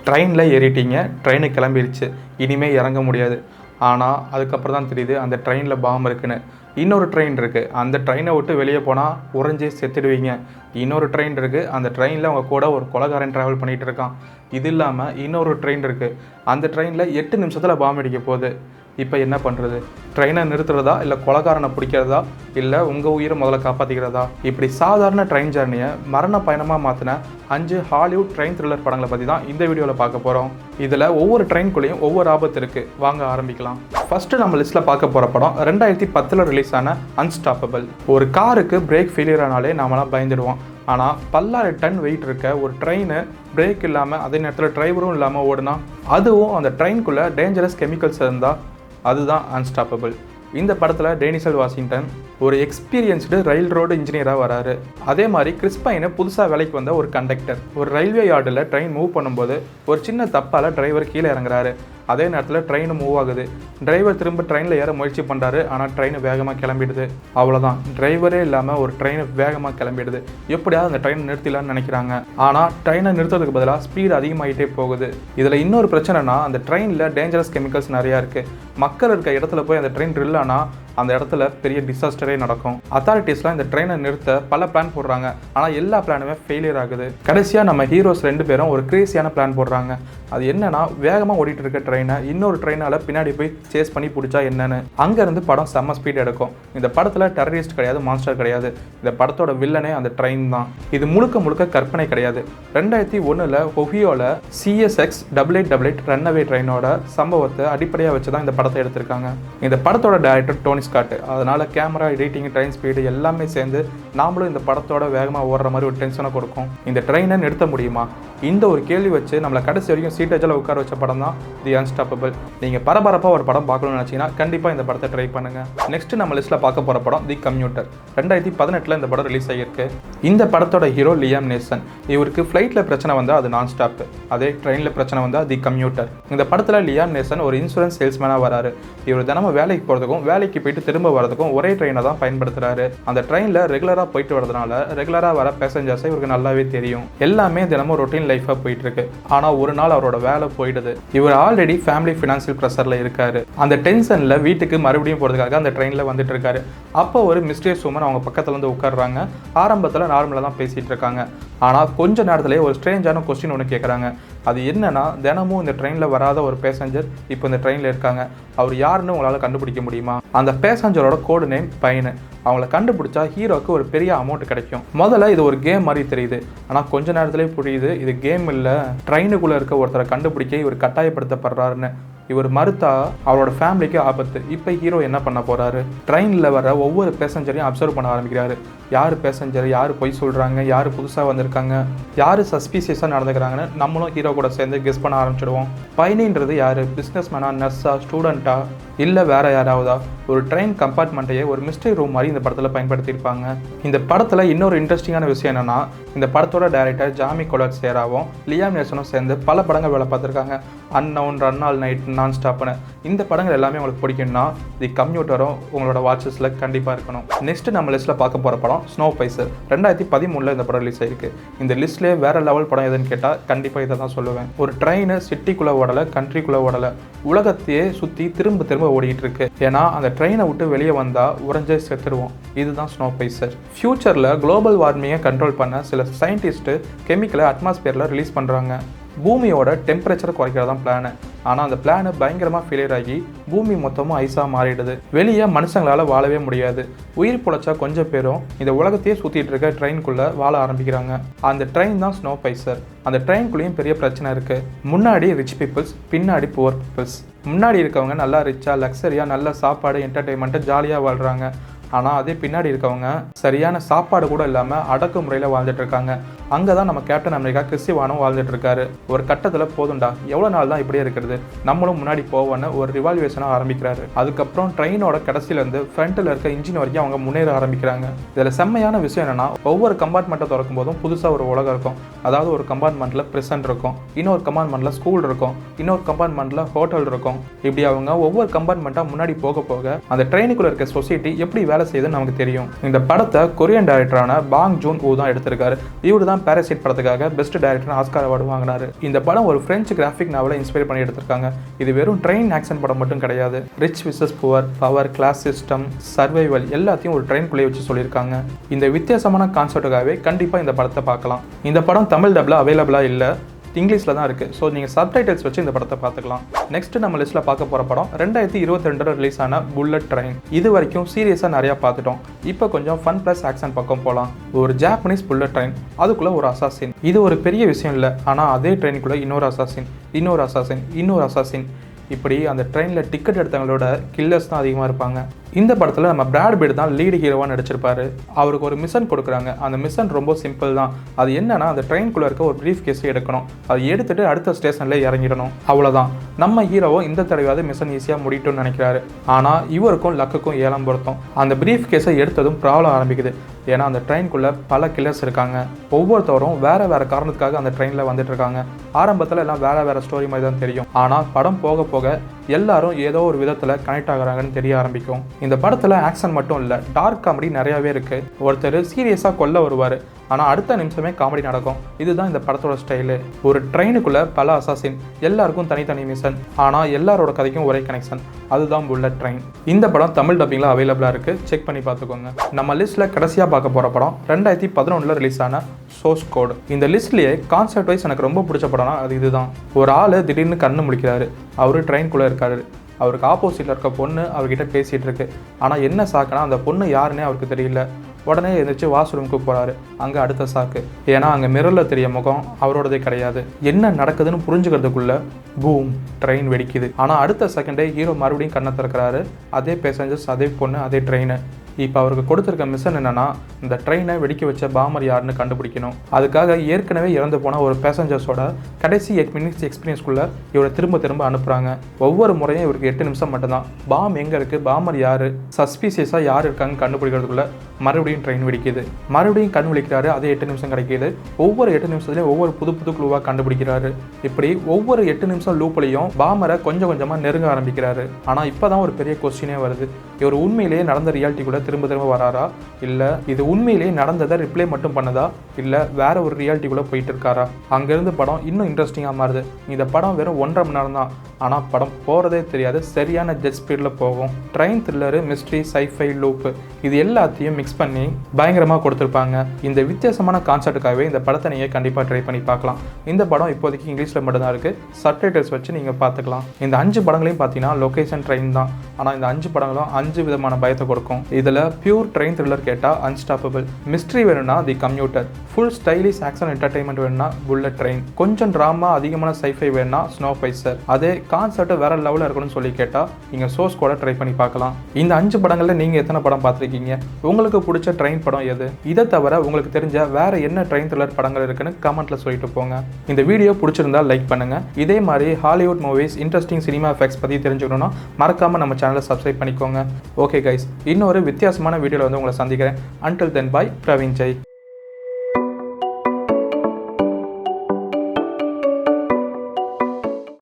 ட்ரெயினில் ஏறிட்டீங்க, ட்ரெயினு கிளம்பிடுச்சு, இனிமேல் இறங்க முடியாது. ஆனால் அதுக்கப்புறம் தான் தெரியுது அந்த ட்ரெயினில் பாம்பு இருக்குன்னு. இன்னொரு ட்ரெயின் இருக்குது, அந்த ட்ரெயினை விட்டு வெளியே போனால் உறைஞ்சி செத்துடுவீங்க. இன்னொரு ட்ரெயின் இருக்குது, அந்த ட்ரெயினில் அவங்க கூட ஒரு கொலைகாரன் ட்ராவல் பண்ணிகிட்டு இருக்கான். இது இல்லாமல் இன்னொரு ட்ரெயின் இருக்குது, அந்த ட்ரெயினில் 8 நிமிஷத்தில் பாம்பு அடிக்க போகுது. இப்போ என்ன பண்ணுறது? ட்ரெயினை நிறுத்துறதா, இல்லை கொலைகாரனை பிடிக்கிறதா, இல்லை உங்கள் உயிரை முதல்ல காப்பாற்றிக்கிறதா? இப்படி சாதாரண ட்ரெயின் ஜர்னியை மரண பயணமாக மாற்றின 5 ஹாலிவுட் ட்ரெயின் த்ரில்லர் படங்களை பற்றி தான் இந்த வீடியோவில் பார்க்க போகிறோம். இதில் ஒவ்வொரு ட்ரெயின்குள்ளேயும் ஒவ்வொரு ஆபத்து இருக்குது. வாங்க ஆரம்பிக்கலாம். ஃபஸ்ட்டு நம்ம லிஸ்ட்டில் பார்க்க போகிற படம் 2010 ரிலீஸ் ஆன அன்ஸ்டாப்பபிள். ஒரு காருக்கு பிரேக் ஃபெயிலியர் ஆனாலே நாமெல்லாம் பயந்துடுவோம். ஆனால் 10,000 டன் வெயிட் இருக்க ஒரு ட்ரெயின் பிரேக் இல்லாமல் அதே நேரத்தில் டிரைவரும் இல்லாமல் ஓடுனா, அதுவும் அந்த ட்ரெயின்குள்ளே டேஞ்சரஸ் கெமிக்கல்ஸ் இருந்தால் அதுதான் அன்ஸ்டாப்பபிள். இந்த படத்தில் டேனிசல் வாஷிங்டன் ஒரு எக்ஸ்பீரியன்ஸ்டு ரயில் ரோடு இன்ஜினியராக வராரு. அதே மாதிரி கிறிஸ் பைன் புதுசாக வேலைக்கு வந்த ஒரு கண்டக்டர். ஒரு ரயில்வே யார்டில் ட்ரெயின் மூவ் பண்ணும்போது ஒரு சின்ன தப்பால் டிரைவர் கீழே இறங்குறாரு. அதே நேரத்தில் ட்ரெயின் மூவ் ஆகுது. டிரைவர் திரும்ப ட்ரெயினில் ஏற முயற்சி பண்ணுறாரு, ஆனால் ட்ரெயின் வேகமாக கிளம்பிடுது. அவ்வளோதான், டிரைவரே இல்லாமல் ஒரு ட்ரெயின் வேகமாக கிளம்பிடுது. எப்படியாவது அந்த ட்ரெயினை நிறுத்திடலான்னு நினைக்கிறாங்க. ஆனால் ட்ரெயினை நிறுத்துறதுக்கு பதிலாக ஸ்பீடு அதிகமாகிட்டே போகுது. இதில் இன்னொரு பிரச்சனைனா, அந்த ட்ரெயினில் டேஞ்சரஸ் கெமிக்கல்ஸ் நிறையா இருக்குது. மக்கள் இருக்க இடத்துல போய் அந்த ட்ரெயின் ட்ரில் ஆனால் அந்த இடத்துல பெரிய டிசாஸ்டரே நடக்கும். அத்தாரிட்டிஸ்லாம் இந்த ட்ரெயினை நிறுத்த பல பிளான் போடுறாங்க, ஆனால் எல்லா பிளானுமே ஃபெயிலியர் ஆகுது. கடைசியாக நம்ம ஹீரோஸ் 2 பேரும் ஒரு கிரேசியான பிளான் போடுறாங்க. அது என்னன்னா, வேகமாக ஓடிட்டு இருக்க ட்ரெயினை இன்னொரு ட்ரெயினால் பின்னாடி போய் சேஸ் பண்ணி பிடிச்சா என்னன்னு. அங்கேருந்து படம் செம்ம ஸ்பீட் எடுக்கும். இந்த படத்தில் டெரரிஸ்ட் கிடையாது, மான்ஸ்டர் கிடையாது. இந்த படத்தோட வில்லனே அந்த ட்ரெயின் தான். இது முழுக்க முழுக்க கற்பனை கிடையாது. 2001 ஒஹியோவில் CSX 888 ரன்அவே ட்ரெயினோட சம்பவத்தை அடிப்படையாக வச்சு தான் இந்த படத்தை எடுத்திருக்காங்க. இந்த படத்தோட டைரக்டர் டோனி ஸ்காட். அதனால கேமரா, எடிட்டிங், ட்ரெயின் ஸ்பீடு எல்லாமே சேர்ந்து நாமளும் இந்த படத்தோட வேகமாக ஓடுற மாதிரி ஒரு டென்ஷனை கொடுக்கும். இந்த ட்ரெயினை நிறுத்த முடியுமா? இந்த ஒரு கேள்வி வச்சு நம்மளை கடைசி வரைக்கும் சீட்டேஜில் உட்கார வச்ச படம் தான் தி அன்ஸ்டாப்பபிள். நீங்கள் பரபரப்பாக ஒரு படம் பார்க்கணும்னு நினச்சிங்கன்னா கண்டிப்பாக இந்த படத்தை ட்ரை பண்ணுங்கள். நெக்ஸ்ட் நம்ம லிஸ்ட்டில் பார்க்க போகிற படம் தி கம்யூட்டர். 2018 இந்த படம் ரிலீஸ் ஆகியிருக்கு. இந்த படத்தோட ஹீரோ லியாம் நேசன். இவருக்கு ஃப்ளைட்டில் பிரச்சனை வந்தால் அது நான் ஸ்டாப், அதே ட்ரெயினில் பிரச்சனை வந்தால் தி கம்யூட்டர். இந்த படத்தில் லியாம் நேசன் ஒரு இன்சூரன்ஸ் சேல்ஸ்மேனாக வராரு. இவர் தினமும் வேலைக்கு போகிறதுக்கும் வேலைக்கு போயிட்டு திரும்ப வரதுக்கும் ஒரே ட்ரெயினை தான் பயன்படுத்துகிறாரு. அந்த ட்ரெயினில் ரெகுலராக போயிட்டு வரதுனால ரெகுலராக வர பேசஞ்சர்ஸை இவருக்கு நல்லாவே தெரியும். எல்லாமே தினமும் ரொட்டீன் லைஃபாக போயிட்டு இருக்கு. ஆனால் ஒரு நாள் அவரோட வேலை போயிடுது. இவர் ஆல்ரெடி ஃபேமிலி ஃபினான்ஷியல் ப்ரெஷரில் இருக்காரு. அந்த டென்ஷனில் வீட்டுக்கு மறுபடியும் போகிறதுக்காக அந்த ட்ரெயினில் வந்துட்டு இருக்காரு. அப்போ ஒரு மிஸ்டீரியஸ் உமன் அவங்க பக்கத்தில் வந்து உட்காடுறாங்க. ஆரம்பத்தில் நார்மலாக தான் பேசிகிட்டு இருக்காங்க. ஆனால் கொஞ்ச நேரத்திலே ஒரு ஸ்ட்ரேஞ்சான கொஸ்டின் ஒன்று கேட்குறாங்க. அது என்னன்னா, தினமும் இந்த ட்ரெயினில் வராத ஒரு பேசஞ்சர் இப்போ இந்த ட்ரெயினில் இருக்காங்க. அவர் யாருன்னு உங்களால் கண்டுபிடிக்க முடியுமா? அந்த பேசஞ்சரோட கோடு நேம் பைன். அவங்கள கண்டுபிடிச்சா ஹீரோக்கு ஒரு பெரிய அமௌண்ட் கிடைக்கும். முதல்ல இது ஒரு கேம் மாதிரி தெரியுது, ஆனால் கொஞ்ச நேரத்திலே புரியுது இது கேம் இல்லை, ட்ரெயினுக்குள்ளே இருக்க ஒருத்தரை கண்டுபிடிக்க இவர் கட்டாயப்படுத்தப்படுறாருன்னு. இவர் மறுத்தா அவரோட ஃபேமிலிக்கு ஆபத்து. இப்போ ஹீரோ என்ன பண்ண போகிறாரு? ட்ரெயினில் வர ஒவ்வொரு பேசஞ்சரையும் அப்சர்வ் பண்ண ஆரம்பிக்கிறாரு. யார் பேசஞ்சர், யார் பொய் சொல்கிறாங்க, யார் புதுசாக வந்திருக்காங்க, யார் சஸ்பீசியஸாக நடந்துக்கிறாங்கன்னு நம்மளும் ஹீரோ கூட சேர்ந்து கெஸ் பண்ண ஆரம்பிச்சிடுவோம். பயணின்றது யார்? பிஸ்னஸ் மேனா, நர்ஸா, ஸ்டூடெண்ட்டா, இல்லை வேறு யாராவதா? ஒரு ட்ரெயின் கம்பார்ட்மெண்ட்டையே ஒரு மிஸ்ட்ரி ரூம் மாதிரி இந்த படத்தில் பயன்படுத்தியிருப்பாங்க. இந்த படத்தில் இன்னொரு இன்ட்ரெஸ்டிங்கான விஷயம் என்னென்னா, இந்த படத்தோட டைரக்டர் ஜாமி கொலட் சேராவும் லியாம் நேசனும் சேர்ந்து பல படங்கள் வேலை பார்த்துருக்காங்க. அன்னவுன், ரன் ஆல் நைட், நான் ஸ்டாப்னு. இந்த படங்கள் எல்லாமே உங்களுக்கு பிடிக்கும்னா தி கம்யூட்டரும் உங்களோட வாட்சஸில் கண்டிப்பாக இருக்கணும். நெக்ஸ்ட் நம்ம லிஸ்ட்டில் பார்க்க போகிற படம் ஸ்னோபைசர். 2013 இந்த படம் ரிலீஸ் ஆயிருக்கு. இந்த லிஸ்ட்லேயே வேறு லெவல் படம் எதுன்னு கேட்டால் கண்டிப்பாக இதை தான் சொல்லுவேன். ஒரு ட்ரெயின் சிட்டிக்குள்ளே ஓடலை, கண்ட்ரிக்குள்ளே ஓடலை, உலகத்தையே சுற்றி திரும்ப திரும்ப ஓடிட்டு இருக்கு. ஏன்னா அந்த ட்ரெயினை விட்டு வெளியே வந்தால் உறைஞ்சே செத்துருவோம். இதுதான் ஸ்னோபைசர். ஃபியூச்சரில் குளோபல் வார்மிங்கை கண்ட்ரோல் பண்ண சில சயின்டிஸ்ட்டு கெமிக்கலை அட்மாஸ்பியரில் ரிலீஸ் பண்ணுறாங்க. பூமியோட டெம்பரேச்சரை குறைக்கிறதான் பிளானு. ஆனால் அந்த பிளானு பயங்கரமாக ஃபெயிலியர் ஆகி பூமி மொத்தமும் ஐஸாக மாறிடுது. வெளியே மனுஷங்களால் வாழவே முடியாது. உயிர் பொழைச்சா கொஞ்சம் பேரும் இந்த உலகத்தையே சுற்றிட்டு இருக்க ட்ரெயின்குள்ளே வாழ ஆரம்பிக்கிறாங்க. அந்த ட்ரெயின் தான் ஸ்னோபைசர். அந்த ட்ரெயின்குள்ளேயும் பெரிய பிரச்சனை இருக்குது. முன்னாடி ரிச் பீப்புள்ஸ், பின்னாடி புவர் பீப்புள்ஸ். முன்னாடி இருக்கவங்க நல்லா ரிச்சாக, லக்ஸரியாக, நல்ல சாப்பாடு, என்டர்டெயின்மெண்ட்டு, ஜாலியாக வாழ்கிறாங்க. ஆனால் அதே பின்னாடி இருக்கவங்க சரியான சாப்பாடு கூட இல்லாமல் அடக்குமுறையில் வாழ்ந்துட்டு இருக்காங்க. அங்கே தான் நம்ம கேப்டன் அமெரிக்கா கிறிஸ் இவானும் வாழ்ந்துட்டு இருக்காரு. ஒரு கட்டத்தில் போதுண்டா, எவ்வளோ நாள் தான் இப்படியே இருக்கிறது, நம்மளும் முன்னாடி போவோன்னு ஒரு ரிவால்வேஷனாக ஆரம்பிக்கிறாரு. அதுக்கப்புறம் ட்ரெயினோட கடைசியிலேருந்து ஃப்ரண்ட்டில் இருக்க இன்ஜின் வரைக்கும் அவங்க முன்னேற ஆரம்பிக்கிறாங்க. இதில் செம்மையான விஷயம் என்னென்னா, ஒவ்வொரு கம்பார்ட்மெண்ட்டை திறக்கும் போதும் புதுசாக ஒரு உலகம் இருக்கும். அதாவது ஒரு கம்பார்ட்மெண்ட்டில் ப்ரெசன்ட் இருக்கும், இன்னொரு கம்பார்ட்மெண்ட்டில் ஸ்கூல் இருக்கும், இன்னொரு கம்பார்ட்மெண்ட்டில் ஹோட்டல் இருக்கும். இப்படி அவங்க ஒவ்வொரு கம்பார்ட்மெண்ட்டாக முன்னாடி போக போக அந்த ட்ரெயினுக்குள்ளே இருக்க சொசைட்டி எப்படி வேலை செய்யுதுன்னு நமக்கு தெரியும். இந்த படத்தை கொரியன் டைரக்டரான பாங் ஜூன் ஊ தான் எடுத்திருக்காரு. இவர் தான் தான் பாராசைட் படத்துக்காக பெஸ்ட் டைரக்டர் ஆஸ்கார் அவார்டு வாங்கினாரு. இந்த படம் ஒரு பிரெஞ்சு கிராஃபிக் நாவலை இன்ஸ்பயர் பண்ணி எடுத்திருக்காங்க. இது வெறும் ட்ரெயின் ஆக்ஷன் படம் மட்டும் கிடையாது. Rich versus poor, power, class system, survival எல்லாத்தையும் ஒரு ட்ரெயின்குள்ளே வச்சு சொல்லியிருக்காங்க. இந்த வித்தியாசமான கான்செப்டுக்காகவே கண்டிப்பாக இந்த படத்தை பார்க்கலாம். இந்த படம் தமிழ் டப்ல அவைலபிளாக இல்லை, இங்கிலீஷில் தான் இருக்குது. ஸோ நீங்கள் சப்டைட்டில்ஸ் வச்சு இந்த படத்தை பார்த்துக்கலாம். நெக்ஸ்ட் நம்ம லிஸ்ட்டில் பார்க்க போகிற படம் 2022 ரிலீஸ் ஆன புல்லட் ட்ரெயின். இது வரைக்கும் சீரியஸாக நிறையா பார்த்துட்டோம். இப்போ கொஞ்சம் ஃபன் ப்ளஸ் ஆக்ஷன் பக்கம் போகலாம். ஒரு ஜாப்பனீஸ் புல்லட் ட்ரெயின், அதுக்குள்ளே ஒரு அசாசின். இது ஒரு பெரிய விஷயம் இல்லை, ஆனால் அதே ட்ரெயினுக்குள்ளே இன்னொரு அசாசின் இப்படி அந்த ட்ரெயினில் டிக்கெட் எடுத்தவங்களோட கில்லர்ஸ் தான் அதிகமாக இருப்பாங்க. இந்த படத்தில் நம்ம பிராட் பிட் தான் லீடு ஹீரோவாக நடிச்சிருப்பாரு. அவருக்கு ஒரு மிஷன் கொடுக்குறாங்க. அந்த மிஷன் ரொம்ப சிம்பிள் தான். அது என்னன்னா, அந்த ட்ரெயின்குள்ளே இருக்க ஒரு ப்ரீஃப் கேஸை எடுக்கணும். அதை எடுத்துகிட்டு அடுத்த ஸ்டேஷனில் இறங்கிடணும். அவ்வளோதான். நம்ம ஹீரோவும் இந்த தடவையாவது மிஷன் ஈஸியாக முடிக்கட்டும்னு நினைக்கிறாரு. ஆனால் இவருக்கும் லக்குக்கும் ஏலம் பொருத்தம். அந்த ப்ரீஃப் கேஸை எடுத்ததும் ப்ராப்ளம் ஆரம்பிக்குது. ஏன்னா அந்த ட்ரெயின்குள்ளே பல கில்லர்ஸ் இருக்காங்க. ஒவ்வொருத்தவரும் வேறு காரணத்துக்காக அந்த ட்ரெயினில் வந்துட்டு இருக்காங்க. ஆரம்பத்தில் எல்லாம் வேறு ஸ்டோரி மாதிரி தான் தெரியும். ஆனால் படம் போக போக எல்லாரும் ஏதோ ஒரு விதத்தில் கனெக்ட் ஆகுறாங்கன்னு தெரிய ஆரம்பிக்கும். இந்த படத்தில் ஆக்ஷன் மட்டும் இல்லை, டார்க் காமெடி நிறையாவே இருக்குது. ஒருத்தர் சீரியஸாக கொல்ல வருவார், ஆனால் அடுத்த நிமிஷமே காமெடி நடக்கும். இதுதான் இந்த படத்தோட ஸ்டைலு. ஒரு ட்ரெயினுக்குள்ளே பல அசாசின், எல்லாருக்கும் தனித்தனி மிஷன், ஆனால் எல்லாரோட கதைக்கும் ஒரே கனெக்ஷன். அதுதான் புல்லட் ட்ரெயின். இந்த படம் தமிழ் டப்பிங்கில் அவைலபிளாக இருக்குது, செக் பண்ணி பார்த்துக்கோங்க. நம்ம லிஸ்ட்டில் கடைசியாக பார்க்க போகிற படம் 2011 ரிலீஸ் ஆன சோர்ஸ் கோடு. இந்த லிஸ்ட்லேயே கான்செப்ட் வைஸ் எனக்கு ரொம்ப பிடிச்ச படம்னா அது இதுதான். ஒரு ஆள் திடீர்னு கண்ணு முழிக்கிறாரு. அவரு ட்ரெயின்குள்ளே இருக்காரு. அவருக்கு ஆப்போசிட்டில் இருக்க பொண்ணு அவர்கிட்ட பேசிகிட்டு இருக்கு. ஆனால் என்ன சாக்குனா, அந்த பொண்ணு யாருன்னே அவருக்கு தெரியல. உடனே எழுந்திரிச்சு வாஷ்ரூமுக்கு போகிறாரு. அங்கே அடுத்த சாக்கு. ஏன்னா அங்கே மிரரில் தெரிய முகம் அவரோடதே கிடையாது. என்ன நடக்குதுன்னு புரிஞ்சுக்கிறதுக்குள்ள பூம், ட்ரெயின் வெடிக்குது. ஆனால் அடுத்த செகண்டே ஹீரோ மறுபடியும் கண்ணை திறக்கிறாரு. அதே பேசஞ்சர்ஸ், அதே பொண்ணு, அதே ட்ரெயின். இப்போ அவருக்கு கொடுத்துருக்க மிஷன் என்னென்னா, இந்த ட்ரெயினை வெடிக்க வச்ச பாமர் யாருன்னு கண்டுபிடிக்கணும். அதுக்காக ஏற்கனவே இறந்து போன ஒரு பேசஞ்சர்ஸோட கடைசி 8 மினிட்ஸ் எக்ஸ்பீரியன்ஸ்குள்ளே இவரை திரும்ப அனுப்புகிறாங்க. ஒவ்வொரு முறையும் இவருக்கு 8 நிமிஷம் மட்டும்தான். பாம் எங்கே இருக்குது, பாமர் யார், சஸ்பீசியஸாக யார் இருக்காங்க கண்டுபிடிக்கிறதுக்குள்ள மறுபடியும் ட்ரெயின் வெடிக்குது. மறுபடியும் கண் விழிக்கிறாரு. அதே 8 நிமிஷம் கிடைக்கிது. ஒவ்வொரு 8 நிமிஷத்துலேயும் ஒவ்வொரு புது க்ளூவாக கண்டுபிடிக்கிறாரு. இப்படி ஒவ்வொரு 8 நிமிஷம் லூப்லையும் பாமரை கொஞ்சமாக நெருங்க ஆரம்பிக்கிறாரு. ஆனால் இப்போ தான் ஒரு பெரிய கொஸ்டினே வருது. இவர் உண்மையிலேயே நடந்த ரியாலிட்டிக்குள்ளே திரும்ப வராரா, இல்லை இது உண்மையிலேயே நடந்ததை ரிப்ளை மட்டும் பண்ணதா, இல்லை வேற ஒரு ரியாலிட்டிக்குள்ளே போயிட்டு இருக்காரா? அங்கேருந்து படம் இன்னும் இன்ட்ரெஸ்டிங்காக மாறுது. இந்த படம் வெறும் 1.5 மணி நேரம் தான், ஆனால் படம் போகிறதே தெரியாது. சரியான ஜெட் ஸ்பீடில் போகும். Train thriller, mystery, sci-fi, loop இது எல்லாத்தையும் மிக்ஸ் பண்ணி பயங்கரமாக கொடுத்துருப்பாங்க. இந்த வித்தியாசமான கான்செப்டுக்காகவே இந்த படத்தை நீங்கள் கண்டிப்பாக ட்ரை பண்ணி பார்க்கலாம். இந்த படம் இப்போதைக்கு இங்கிலீஷில் மட்டும்தான் இருக்குது. சப்டைட்டில்ஸ் வச்சு நீங்கள் பார்த்துக்கலாம். இந்த 5 படங்களையும் பார்த்தீங்கன்னா லொக்கேஷன் ட்ரெயின் தான். ஆனால் இந்த 5 படங்களும் 5 விதமான பயத்தை கொடுக்கும். இதில் பியூர் ட்ரெயின் த்ரில்லர் கேட்டால் அன்ஸ்டாப்பபிள், மிஸ்ட்ரி வேணும்னா the commuter, full stylish action entertainment வேணும்னா புல்லட் ட்ரெயின், கொஞ்சம் ட்ராமா அதிகமான சைஃபை வேணும்னா ஸ்னோஃபைசர், அதே கான்செப்ட் வேற லெவலில் இருக்கணும்னு சொல்லி கேட்டால் நீங்கள் சோர்ஸ் கூட ட்ரை பண்ணி பார்க்கலாம். இந்த 5 படங்களில் நீங்கள் எத்தனை படம் பார்த்துருக்கீங்க? உங்களுக்கு பிடிச்ச ட்ரெயின் படம் எது? இதை தவிர உங்களுக்கு தெரிஞ்ச வேற என்ன ட்ரெயின் த்ரில்லர் படங்கள் இருக்குன்னு கமெண்ட்ல சொல்லிட்டு போங்க. இந்த வீடியோ பிடிச்சிருந்தா லைக் பண்ணுங்க. இதே மாதிரி Hollywood movies, interesting cinema effects பற்றி தெரிஞ்சுக்கணும்னா மறக்காம நம்ம சேனலை சப்ஸ்கிரைப் பண்ணிக்கோங்க. ஓகே கைஸ், இன்னொரு வித்தியாசமான வீடியோவில் வந்து உங்களை சந்திக்கிறேன். Until then, bye, Praveen Jai.